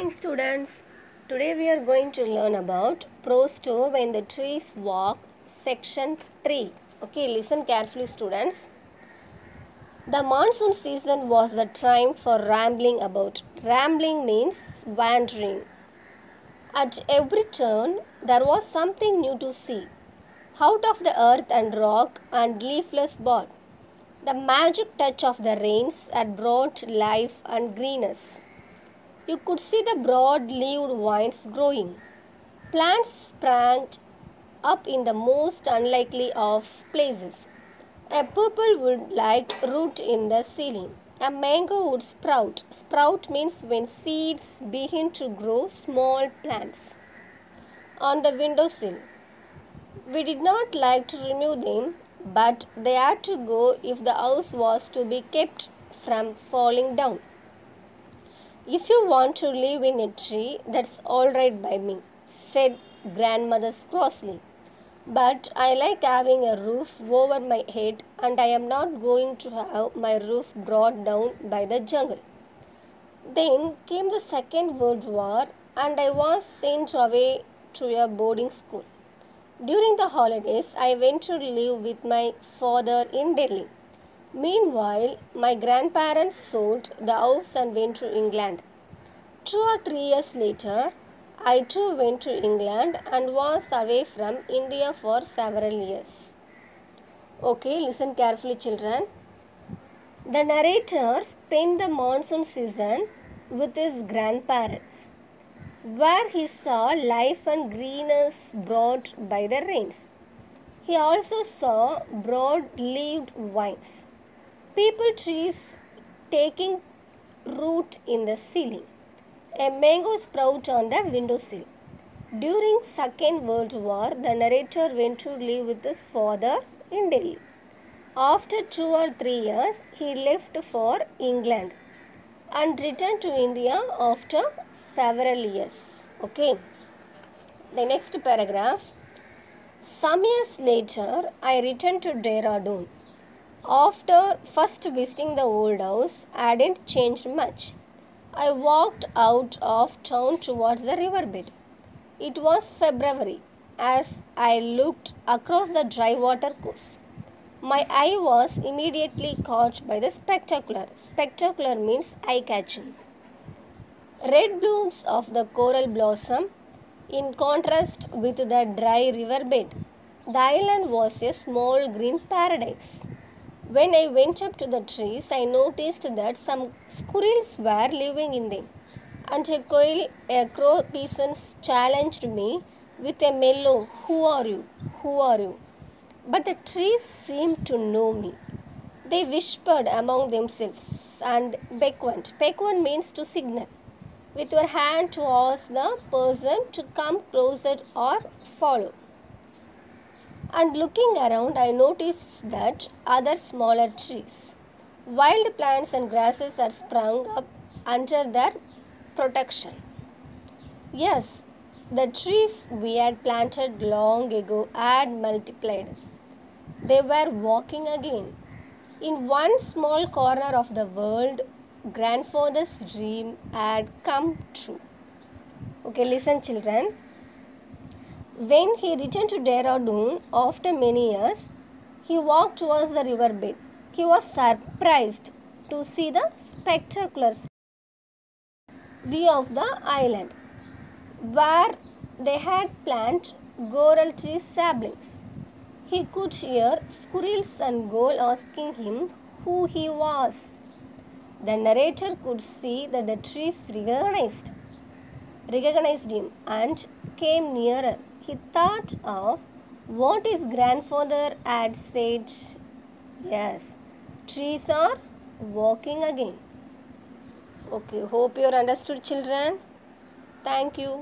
morning, students. Today we are going to learn about prose 2 when the trees walk, section 3. Okay, listen carefully, students. The monsoon season was the time for rambling about. Rambling means wandering. At every turn, there was something new to see. Out of the earth and rock and leafless bog, the magic touch of the rains had brought life and greenness. You could see the broad-leaved vines growing. Plants sprang up in the most unlikely of places. A purple wood light root in the ceiling. A mango would sprout. Sprout means when seeds begin to grow small plants. On the windowsill. We did not like to remove them, but they had to go if the house was to be kept from falling down. If you want to live in a tree, that's all right by me, said grandmother crossly. But I like having a roof over my head, and I am not going to have my roof brought down by the jungle. Then came the Second World War, and I was sent away to a boarding school. During the holidays, I went to live with my father in Delhi. Meanwhile, my grandparents sold the house and went to England. 2 or 3 years later, I too went to England and was away from India for several years. Okay, listen carefully, children. The narrator spent the monsoon season with his grandparents, where he saw life and greenness brought by the rains. He also saw broad-leaved vines, people trees taking root in the ceiling, a mango sprout on the windowsill. During Second World War, the narrator went to live with his father in Delhi. After 2 or 3 years, he left for England and returned to India after several years. Okay. The next paragraph. Some years later, I returned to Dehradun. After first visiting the old house, I didn't change much. I walked out of town towards the riverbed. It was February as I looked across the dry water course. My eye was immediately caught by the spectacular. Spectacular means eye-catching. Red blooms of the coral blossom in contrast with the dry riverbed. The island was a small green paradise. When I went up to the trees, I noticed that some squirrels were living in them, and a crow peasant challenged me with a mellow, "Who are you? Who are you?" But the trees seemed to know me. They whispered among themselves and beckoned. Beckon means to signal with your hand to ask the person to come closer or follow. And looking around, I noticed that other smaller trees, wild plants and grasses had sprung up under their protection. Yes, the trees we had planted long ago had multiplied. They were walking again. In one small corner of the world, grandfather's dream had come true. Okay, listen, children. When he returned to Dehradun after many years, he walked towards the riverbed. He was surprised to see the spectacular view of the island, where they had planted coral tree saplings. He could hear squirrels and gold asking him who he was. The narrator could see that the trees recognized him and came nearer. He thought of what his grandfather had said. Yes, trees are walking again. Okay, hope you understood, children. Thank you.